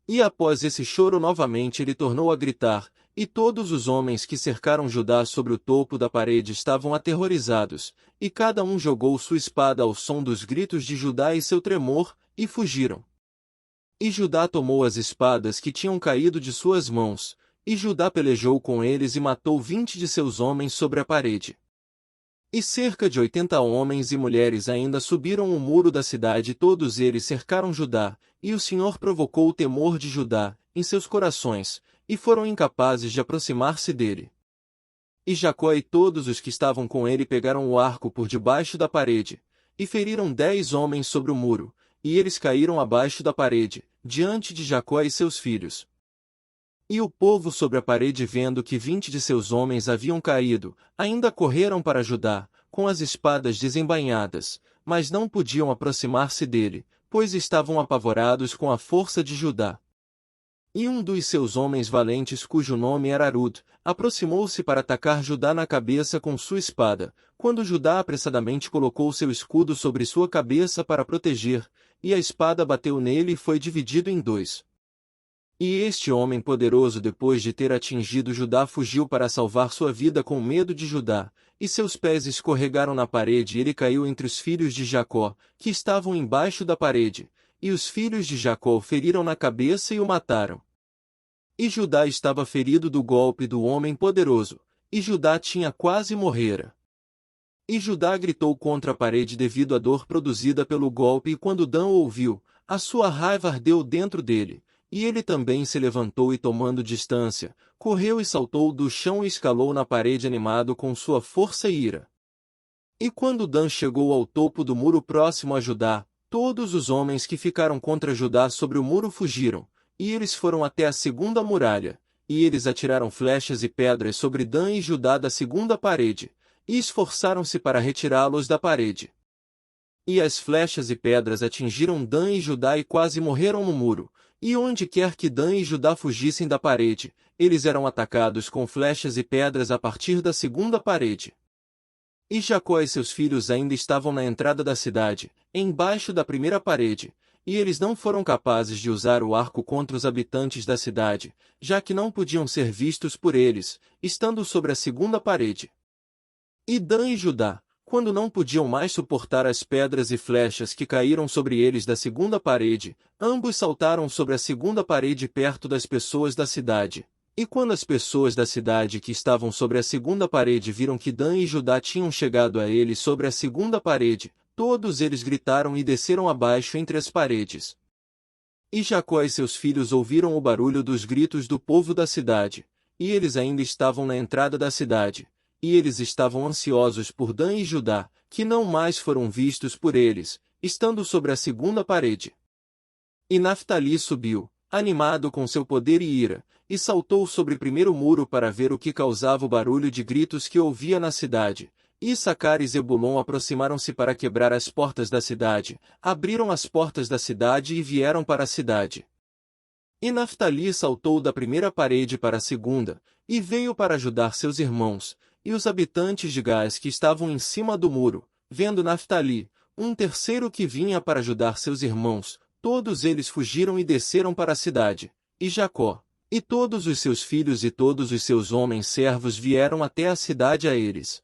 E após esse choro novamente ele tornou a gritar, e todos os homens que cercaram Judá sobre o topo da parede estavam aterrorizados, e cada um jogou sua espada ao som dos gritos de Judá e seu tremor, e fugiram. E Judá tomou as espadas que tinham caído de suas mãos, e Judá pelejou com eles e matou 20 de seus homens sobre a parede. E cerca de 80 homens e mulheres ainda subiram o muro da cidade e todos eles cercaram Judá, e o Senhor provocou o temor de Judá, em seus corações, e foram incapazes de aproximar-se dele. E Jacó e todos os que estavam com ele pegaram o arco por debaixo da parede, e feriram 10 homens sobre o muro, e eles caíram abaixo da parede, diante de Jacó e seus filhos. E o povo sobre a parede vendo que 20 de seus homens haviam caído, ainda correram para Judá, com as espadas desembainhadas, mas não podiam aproximar-se dele, pois estavam apavorados com a força de Judá. E um dos seus homens valentes, cujo nome era Arud, aproximou-se para atacar Judá na cabeça com sua espada, quando Judá apressadamente colocou seu escudo sobre sua cabeça para proteger, e a espada bateu nele e foi dividido em 2. E este homem poderoso, depois de ter atingido Judá, fugiu para salvar sua vida com medo de Judá, e seus pés escorregaram na parede e ele caiu entre os filhos de Jacó, que estavam embaixo da parede, e os filhos de Jacó o feriram na cabeça e o mataram. E Judá estava ferido do golpe do homem poderoso, e Judá tinha quase morrera. E Judá gritou contra a parede devido à dor produzida pelo golpe, e quando Dan o ouviu, a sua raiva ardeu dentro dele, e ele também se levantou e tomando distância, correu e saltou do chão e escalou na parede animado com sua força e ira. E quando Dan chegou ao topo do muro próximo a Judá, todos os homens que ficaram contra Judá sobre o muro fugiram, e eles foram até a segunda muralha, e eles atiraram flechas e pedras sobre Dan e Judá da segunda parede, e esforçaram-se para retirá-los da parede. E as flechas e pedras atingiram Dan e Judá e quase morreram no muro. E onde quer que Dan e Judá fugissem da parede, eles eram atacados com flechas e pedras a partir da segunda parede. E Jacó e seus filhos ainda estavam na entrada da cidade, embaixo da primeira parede, e eles não foram capazes de usar o arco contra os habitantes da cidade, já que não podiam ser vistos por eles, estando sobre a segunda parede. E Dan e Judá, quando não podiam mais suportar as pedras e flechas que caíram sobre eles da segunda parede, ambos saltaram sobre a segunda parede perto das pessoas da cidade. E quando as pessoas da cidade que estavam sobre a segunda parede viram que Dan e Judá tinham chegado a eles sobre a segunda parede, todos eles gritaram e desceram abaixo entre as paredes. E Jacó e seus filhos ouviram o barulho dos gritos do povo da cidade, e eles ainda estavam na entrada da cidade. E eles estavam ansiosos por Dan e Judá, que não mais foram vistos por eles, estando sobre a segunda parede. E Naftali subiu, animado com seu poder e ira, e saltou sobre o primeiro muro para ver o que causava o barulho de gritos que ouvia na cidade. E Issacar e Zebulon aproximaram-se para quebrar as portas da cidade, abriram as portas da cidade e vieram para a cidade. E Naftali saltou da primeira parede para a segunda, e veio para ajudar seus irmãos. E os habitantes de Gás que estavam em cima do muro, vendo Naftali, um terceiro que vinha para ajudar seus irmãos, todos eles fugiram e desceram para a cidade. E Jacó, e todos os seus filhos e todos os seus homens servos vieram até a cidade a eles.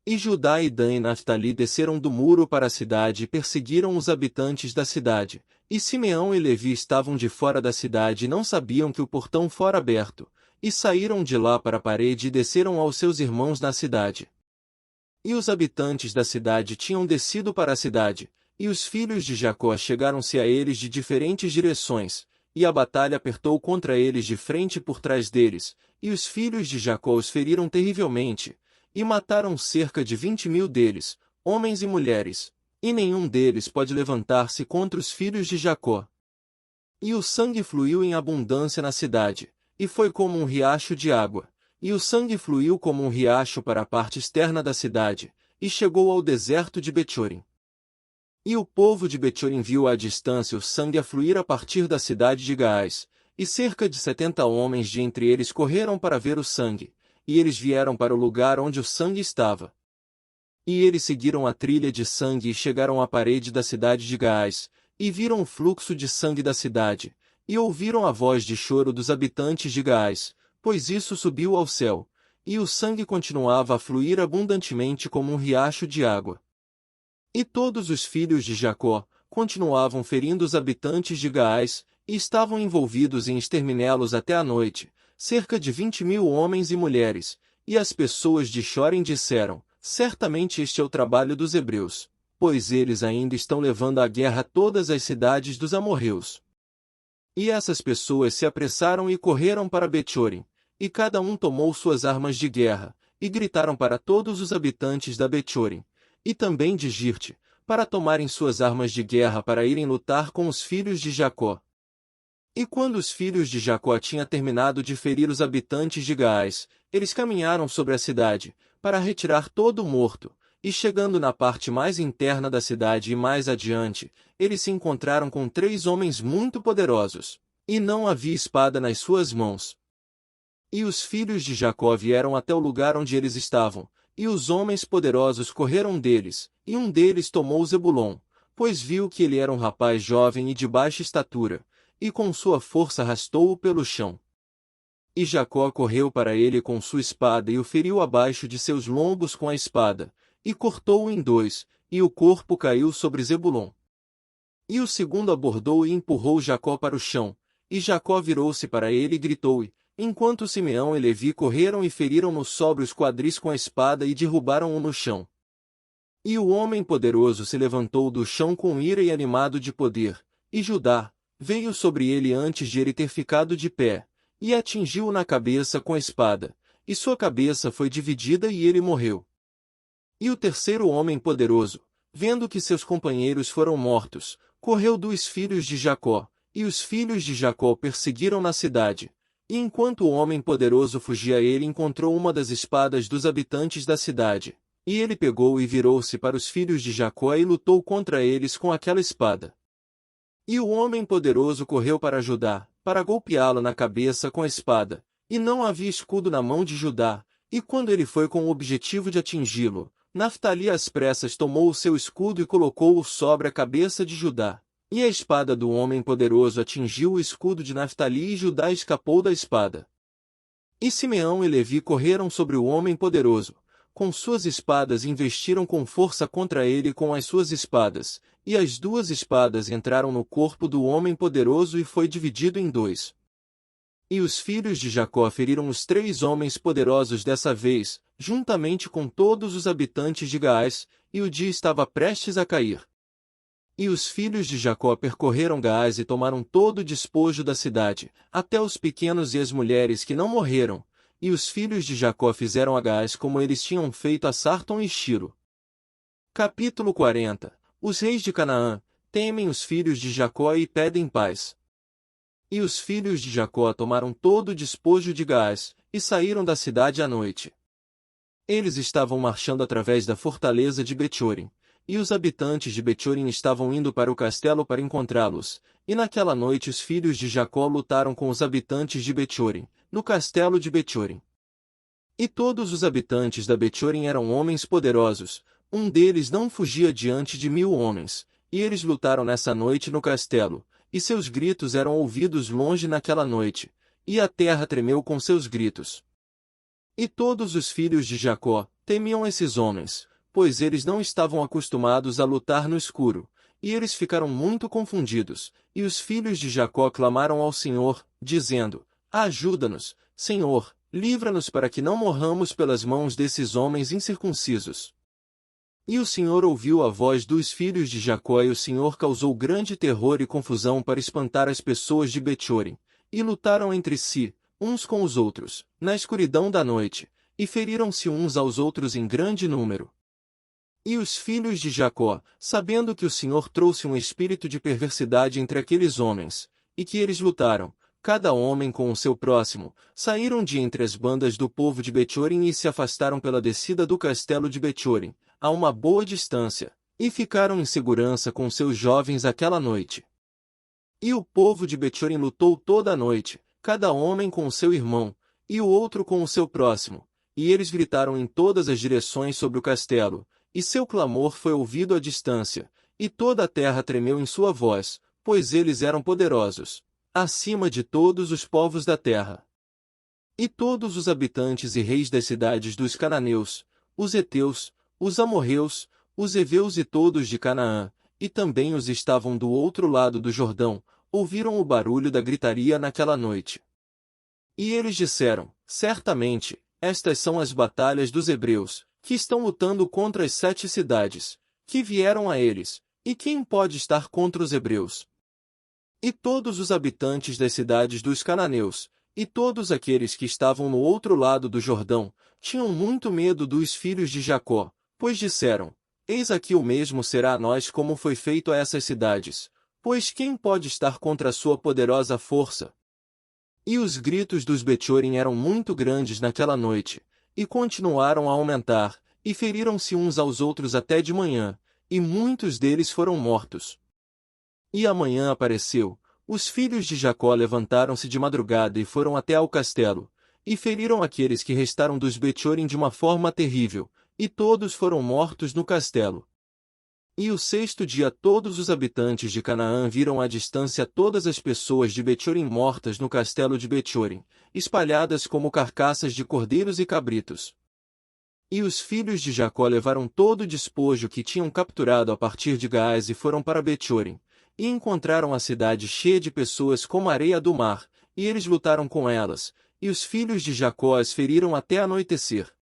E Judá e Dan e Naftali desceram do muro para a cidade e perseguiram os habitantes da cidade. E Simeão e Levi estavam de fora da cidade e não sabiam que o portão fora aberto. E saíram de lá para a parede e desceram aos seus irmãos na cidade. E os habitantes da cidade tinham descido para a cidade, e os filhos de Jacó chegaram-se a eles de diferentes direções, e a batalha apertou contra eles de frente por trás deles, e os filhos de Jacó os feriram terrivelmente, e mataram cerca de 20.000 deles, homens e mulheres, e nenhum deles pode levantar-se contra os filhos de Jacó. E o sangue fluiu em abundância na cidade, e foi como um riacho de água, e o sangue fluiu como um riacho para a parte externa da cidade, e chegou ao deserto de Betchorim. E o povo de Betchorim viu à distância o sangue a fluir a partir da cidade de Gaás, e cerca de 70 homens de entre eles correram para ver o sangue, e eles vieram para o lugar onde o sangue estava. E eles seguiram a trilha de sangue e chegaram à parede da cidade de Gaás, e viram o fluxo de sangue da cidade, e ouviram a voz de choro dos habitantes de Gaás, pois isso subiu ao céu, e o sangue continuava a fluir abundantemente como um riacho de água. E todos os filhos de Jacó continuavam ferindo os habitantes de Gaás, e estavam envolvidos em exterminá-los até a noite, cerca de 20.000 homens e mulheres, e as pessoas de Chorem disseram, certamente este é o trabalho dos hebreus, pois eles ainda estão levando à guerra todas as cidades dos amorreus. E essas pessoas se apressaram e correram para Betchorim, e cada um tomou suas armas de guerra, e gritaram para todos os habitantes da Betchorim, e também de Girte, para tomarem suas armas de guerra para irem lutar com os filhos de Jacó. E quando os filhos de Jacó tinham terminado de ferir os habitantes de Gaás, eles caminharam sobre a cidade, para retirar todo o morto, e chegando na parte mais interna da cidade e mais adiante, eles se encontraram com 3 homens muito poderosos, e não havia espada nas suas mãos. E os filhos de Jacó vieram até o lugar onde eles estavam, e os homens poderosos correram deles, e um deles tomou Zebulon, pois viu que ele era um rapaz jovem e de baixa estatura, e com sua força arrastou-o pelo chão. E Jacó correu para ele com sua espada e o feriu abaixo de seus lombos com a espada, e cortou-o em 2, e o corpo caiu sobre Zebulon. E o segundo abordou e empurrou Jacó para o chão, e Jacó virou-se para ele e gritou-lhe, enquanto Simeão e Levi correram e feriram-no sobre os quadris com a espada e derrubaram-o no chão. E o homem poderoso se levantou do chão com ira e animado de poder, e Judá veio sobre ele antes de ele ter ficado de pé, e atingiu-o na cabeça com a espada, e sua cabeça foi dividida e ele morreu. E o terceiro homem poderoso, vendo que seus companheiros foram mortos, correu dos filhos de Jacó, e os filhos de Jacó perseguiram na cidade. E enquanto o homem poderoso fugia ele encontrou uma das espadas dos habitantes da cidade, E ele pegou e virou-se para os filhos de Jacó e lutou contra eles com aquela espada. E o homem poderoso correu para Judá, para golpeá-lo na cabeça com a espada, e não havia escudo na mão de Judá, e quando ele foi com o objetivo de atingi-lo, Naftali às pressas tomou o seu escudo e colocou-o sobre a cabeça de Judá. E a espada do homem poderoso atingiu o escudo de Naftali e Judá escapou da espada. E Simeão e Levi correram sobre o homem poderoso, com suas espadas investiram com força contra ele com as suas espadas, e as duas espadas entraram no corpo do homem poderoso e foi dividido em dois. E os filhos de Jacó feriram os 3 homens poderosos dessa vez, juntamente com todos os habitantes de Gaás, e o dia estava prestes a cair. E os filhos de Jacó percorreram Gaás e tomaram todo o despojo da cidade, até os pequenos e as mulheres que não morreram, e os filhos de Jacó fizeram a Gaás como eles tinham feito a Sarton e Shilo. Capítulo 40. Os reis de Canaã temem os filhos de Jacó e pedem paz. E os filhos de Jacó tomaram todo o despojo de Gaás, e saíram da cidade à noite. Eles estavam marchando através da fortaleza de Bethorim, e os habitantes de Bethorim estavam indo para o castelo para encontrá-los, e naquela noite os filhos de Jacó lutaram com os habitantes de Bethorim, no castelo de Bethorim. E todos os habitantes da Bethorim eram homens poderosos, um deles não fugia diante de 1000 homens, e eles lutaram nessa noite no castelo, e seus gritos eram ouvidos longe naquela noite, e a terra tremeu com seus gritos. E todos os filhos de Jacó temiam esses homens, pois eles não estavam acostumados a lutar no escuro, e eles ficaram muito confundidos, e os filhos de Jacó clamaram ao Senhor, dizendo: Ajuda-nos, Senhor, livra-nos para que não morramos pelas mãos desses homens incircuncisos. E o Senhor ouviu a voz dos filhos de Jacó e o Senhor causou grande terror e confusão para espantar as pessoas de Bethorim, e lutaram entre si, uns com os outros, na escuridão da noite, e feriram-se uns aos outros em grande número. E os filhos de Jacó, sabendo que o Senhor trouxe um espírito de perversidade entre aqueles homens, e que eles lutaram, cada homem com o seu próximo, saíram de entre as bandas do povo de Bethorim e se afastaram pela descida do castelo de Bethorim, a uma boa distância, e ficaram em segurança com seus jovens aquela noite. E o povo de Bethorim lutou toda a noite, cada homem com o seu irmão, e o outro com o seu próximo, e eles gritaram em todas as direções sobre o castelo, e seu clamor foi ouvido à distância, e toda a terra tremeu em sua voz, pois eles eram poderosos, acima de todos os povos da terra. E todos os habitantes e reis das cidades dos cananeus, os heteus, os amorreus, os heveus e todos de Canaã, e também os estavam do outro lado do Jordão, ouviram o barulho da gritaria naquela noite. E eles disseram: Certamente, estas são as batalhas dos hebreus, que estão lutando contra as 7 cidades, que vieram a eles, e quem pode estar contra os hebreus? E todos os habitantes das cidades dos cananeus, e todos aqueles que estavam no outro lado do Jordão, tinham muito medo dos filhos de Jacó, pois disseram: Eis aqui o mesmo será a nós como foi feito a essas cidades, pois quem pode estar contra a sua poderosa força? E os gritos dos Bethorim eram muito grandes naquela noite, e continuaram a aumentar, e feriram-se uns aos outros até de manhã, e muitos deles foram mortos. E amanhã apareceu, os filhos de Jacó levantaram-se de madrugada e foram até ao castelo, e feriram aqueles que restaram dos Bethorim de uma forma terrível, e todos foram mortos no castelo. E o 6º dia todos os habitantes de Canaã viram à distância todas as pessoas de Bethorim mortas no castelo de Bethorim, espalhadas como carcaças de cordeiros e cabritos. E os filhos de Jacó levaram todo o despojo que tinham capturado a partir de Gaás e foram para Bethorim, e encontraram a cidade cheia de pessoas como a areia do mar, e eles lutaram com elas, e os filhos de Jacó as feriram até anoitecer.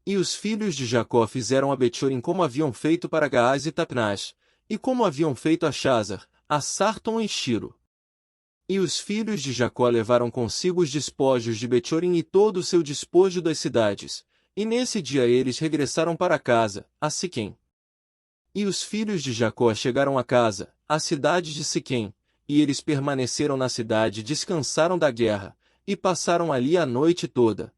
E os filhos de Jacó fizeram a Bethorim como haviam feito para Gaás e Tapnás, e como haviam feito a Chazar, a Sarton e Shilo. E os filhos de Jacó levaram consigo os despojos de Bethorim e todo o seu despojo das cidades, e nesse dia eles regressaram para casa, a Siquém. E os filhos de Jacó chegaram a casa, a cidade de Siquém, e eles permaneceram na cidade e descansaram da guerra, e passaram ali a noite toda.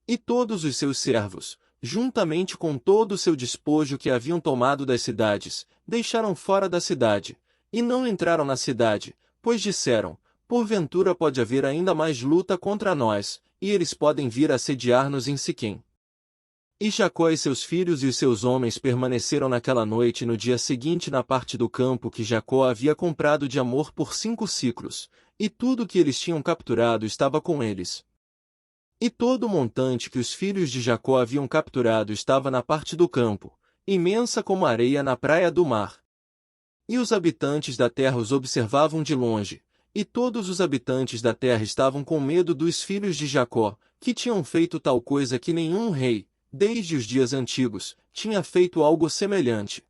E todos os seus servos, juntamente com todo o seu despojo que haviam tomado das cidades, deixaram fora da cidade, e não entraram na cidade, pois disseram: porventura pode haver ainda mais luta contra nós, e eles podem vir assediar-nos em Siquém. E Jacó e seus filhos e os seus homens permaneceram naquela noite e no dia seguinte na parte do campo que Jacó havia comprado de Amor por 5 siclos, e tudo que eles tinham capturado estava com eles. E todo o montante que os filhos de Jacó haviam capturado estava na parte do campo, imensa como a areia na praia do mar. E os habitantes da terra os observavam de longe, e todos os habitantes da terra estavam com medo dos filhos de Jacó, que tinham feito tal coisa que nenhum rei, desde os dias antigos, tinha feito algo semelhante.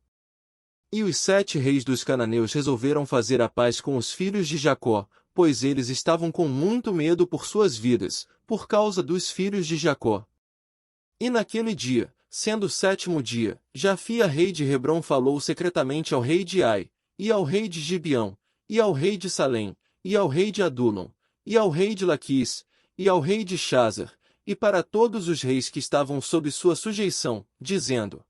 E os 7 reis dos cananeus resolveram fazer a paz com os filhos de Jacó, pois eles estavam com muito medo por suas vidas, por causa dos filhos de Jacó. E naquele dia, sendo o 7º dia, Jafia rei de Hebrom falou secretamente ao rei de Ai, e ao rei de Gibeão, e ao rei de Salém, e ao rei de Adulão, e ao rei de Laquis, e ao rei de Chazar, e para todos os reis que estavam sob sua sujeição, dizendo: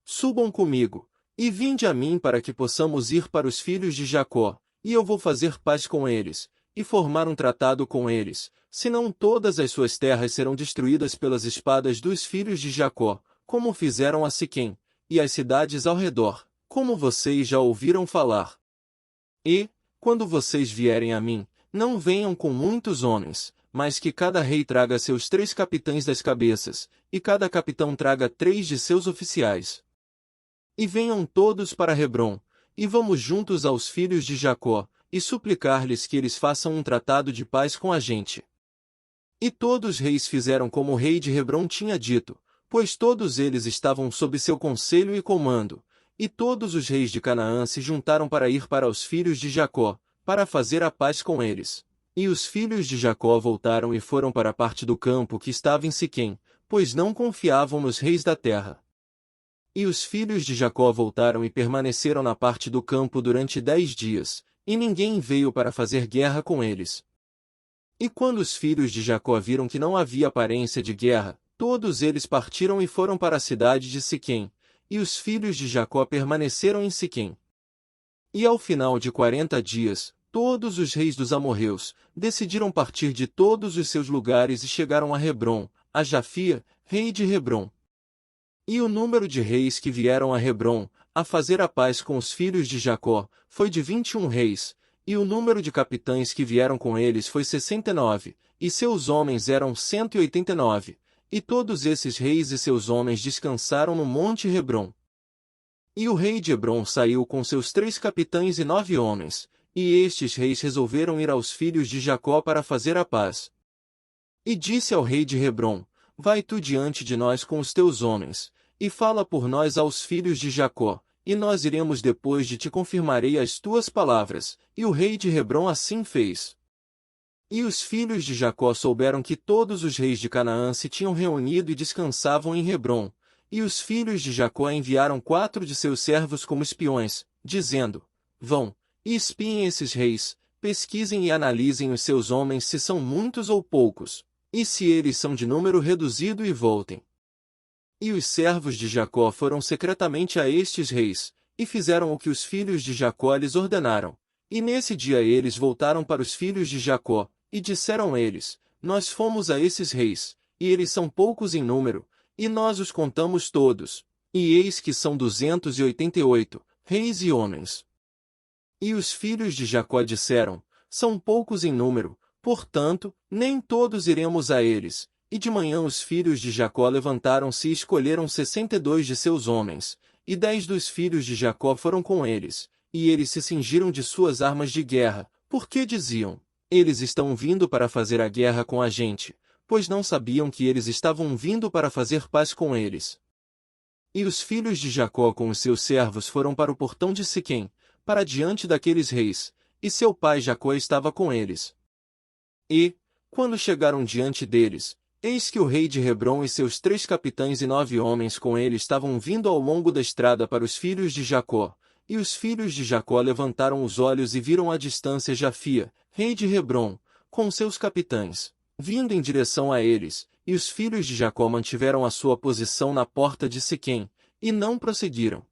subam comigo, e vinde a mim para que possamos ir para os filhos de Jacó, e eu vou fazer paz com eles, e formar um tratado com eles, senão todas as suas terras serão destruídas pelas espadas dos filhos de Jacó, como fizeram a Siquém, e as cidades ao redor, como vocês já ouviram falar. E, quando vocês vierem a mim, não venham com muitos homens, mas que cada rei traga seus 3 capitães das cabeças, e cada capitão traga 3 de seus oficiais. E venham todos para Hebrom, e vamos juntos aos filhos de Jacó, e suplicar-lhes que eles façam um tratado de paz com a gente. E todos os reis fizeram como o rei de Hebrom tinha dito, pois todos eles estavam sob seu conselho e comando, e todos os reis de Canaã se juntaram para ir para os filhos de Jacó, para fazer a paz com eles. E os filhos de Jacó voltaram e foram para a parte do campo que estava em Siquém, pois não confiavam nos reis da terra. E os filhos de Jacó voltaram e permaneceram na parte do campo durante 10 dias, e ninguém veio para fazer guerra com eles. E quando os filhos de Jacó viram que não havia aparência de guerra, todos eles partiram e foram para a cidade de Siquém, e os filhos de Jacó permaneceram em Siquém. E ao final de 40 dias, todos os reis dos amorreus decidiram partir de todos os seus lugares e chegaram a Hebrom, a Jafia, rei de Hebrom. E o número de reis que vieram a Hebrom, a fazer a paz com os filhos de Jacó, foi de 21 reis, e o número de capitães que vieram com eles foi 69, e seus homens eram 189, e todos esses reis e seus homens descansaram no monte Hebrom. E o rei de Hebrom saiu com seus 3 capitães e 9 homens, e estes reis resolveram ir aos filhos de Jacó para fazer a paz. E disse ao rei de Hebrom: vai tu diante de nós com os teus homens, e fala por nós aos filhos de Jacó, e nós iremos depois de ti confirmarei as tuas palavras. E o rei de Hebrom assim fez. E os filhos de Jacó souberam que todos os reis de Canaã se tinham reunido e descansavam em Hebrom, e os filhos de Jacó enviaram 4 de seus servos como espiões, dizendo: vão, e espiem esses reis, pesquisem e analisem os seus homens se são muitos ou poucos, e se eles são de número reduzido e voltem. E os servos de Jacó foram secretamente a estes reis, e fizeram o que os filhos de Jacó lhes ordenaram. E nesse dia eles voltaram para os filhos de Jacó, e disseram eles: nós fomos a esses reis, e eles são poucos em número, e nós os contamos todos, e eis que são 288, reis e homens. E os filhos de Jacó disseram: são poucos em número, portanto, nem todos iremos a eles. E de manhã os filhos de Jacó levantaram-se e escolheram 62 de seus homens, e 10 dos filhos de Jacó foram com eles, e eles se cingiram de suas armas de guerra, porque diziam: eles estão vindo para fazer a guerra com a gente, pois não sabiam que eles estavam vindo para fazer paz com eles. E os filhos de Jacó com os seus servos foram para o portão de Siquém, para diante daqueles reis, e seu pai Jacó estava com eles. E, quando chegaram diante deles, eis que o rei de Hebrom e seus 3 capitães e 9 homens com ele estavam vindo ao longo da estrada para os filhos de Jacó, e os filhos de Jacó levantaram os olhos e viram à distância Jafia, rei de Hebrom, com seus capitães. vindo em direção a eles, e os filhos de Jacó mantiveram a sua posição na porta de Siquém, e não prosseguiram.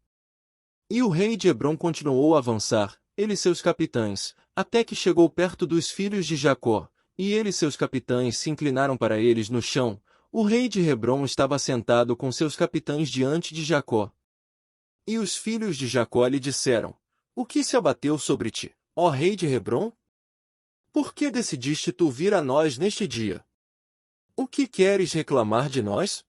E o rei de Hebrom continuou a avançar, ele e seus capitães, até que chegou perto dos filhos de Jacó, e ele e seus capitães se inclinaram para eles no chão. O rei de Hebrom estava sentado com seus capitães diante de Jacó. E os filhos de Jacó lhe disseram: O que se abateu sobre ti, ó rei de Hebrom? Por que decidiste tu vir a nós neste dia? O que queres reclamar de nós?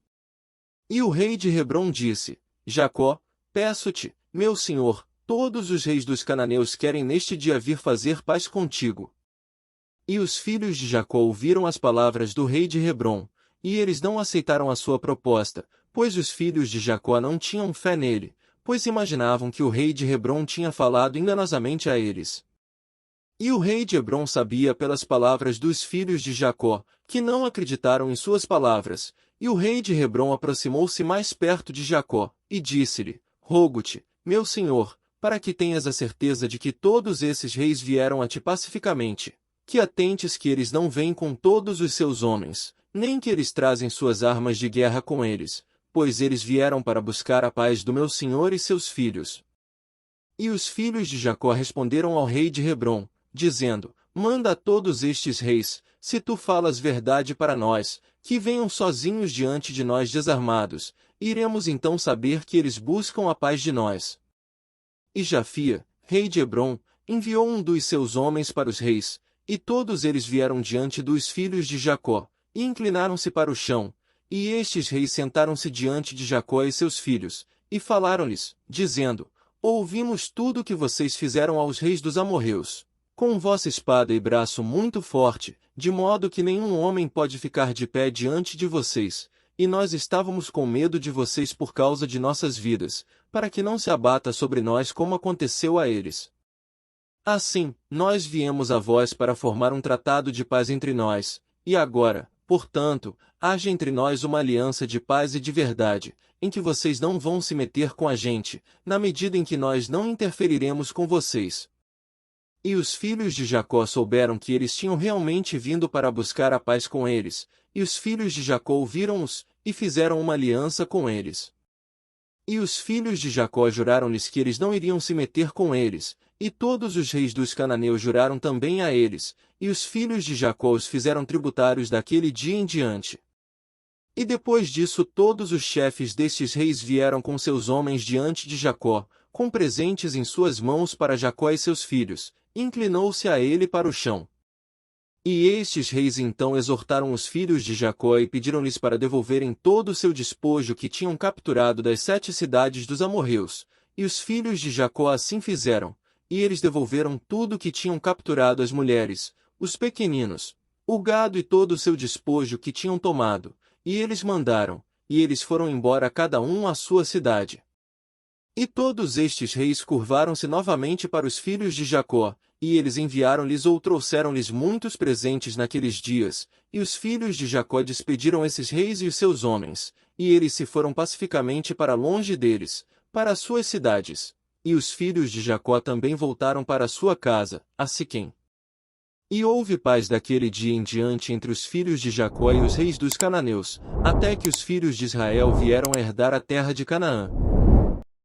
E o rei de Hebrom disse: Jacó, peço-te, meu senhor, todos os reis dos cananeus querem neste dia vir fazer paz contigo. E os filhos de Jacó ouviram as palavras do rei de Hebrom, e eles não aceitaram a sua proposta, pois os filhos de Jacó não tinham fé nele, pois imaginavam que o rei de Hebrom tinha falado enganosamente a eles. E o rei de Hebrom sabia pelas palavras dos filhos de Jacó, que não acreditaram em suas palavras, e o rei de Hebrom aproximou-se mais perto de Jacó, e disse-lhe: Rogo-te, meu senhor, para que tenhas a certeza de que todos esses reis vieram a ti pacificamente, que atentes que eles não vêm com todos os seus homens, nem que eles trazem suas armas de guerra com eles, pois eles vieram para buscar a paz do meu senhor e seus filhos. E os filhos de Jacó responderam ao rei de Hebrom, dizendo: Manda a todos estes reis, se tu falas verdade para nós, que venham sozinhos diante de nós desarmados, iremos então saber que eles buscam a paz de nós. E Jafia, rei de Hebrom, enviou um dos seus homens para os reis, e todos eles vieram diante dos filhos de Jacó, e inclinaram-se para o chão, e estes reis sentaram-se diante de Jacó e seus filhos, e falaram-lhes, dizendo: Ouvimos tudo o que vocês fizeram aos reis dos amorreus, com vossa espada e braço muito forte, de modo que nenhum homem pode ficar de pé diante de vocês, e nós estávamos com medo de vocês por causa de nossas vidas, para que não se abata sobre nós como aconteceu a eles. Assim, nós viemos a vós para formar um tratado de paz entre nós, e agora, portanto, haja entre nós uma aliança de paz e de verdade, em que vocês não vão se meter com a gente, na medida em que nós não interferiremos com vocês. E os filhos de Jacó souberam que eles tinham realmente vindo para buscar a paz com eles, e os filhos de Jacó ouviram-os, e fizeram uma aliança com eles. E os filhos de Jacó juraram-lhes que eles não iriam se meter com eles, e todos os reis dos cananeus juraram também a eles, e os filhos de Jacó os fizeram tributários daquele dia em diante. E depois disso todos os chefes destes reis vieram com seus homens diante de Jacó, com presentes em suas mãos para Jacó e seus filhos, inclinou-se a ele para o chão. E estes reis então exortaram os filhos de Jacó e pediram-lhes para devolverem todo o seu despojo que tinham capturado das 7 cidades dos amorreus, e os filhos de Jacó assim fizeram, e eles devolveram tudo o que tinham capturado as mulheres, os pequeninos, o gado e todo o seu despojo que tinham tomado, e eles mandaram, e eles foram embora cada um à sua cidade. E todos estes reis curvaram-se novamente para os filhos de Jacó, e eles enviaram-lhes ou trouxeram-lhes muitos presentes naqueles dias, e os filhos de Jacó despediram esses reis e os seus homens, e eles se foram pacificamente para longe deles, para as suas cidades. E os filhos de Jacó também voltaram para a sua casa, a Siquém. E houve paz daquele dia em diante entre os filhos de Jacó e os reis dos cananeus, até que os filhos de Israel vieram a herdar a terra de Canaã.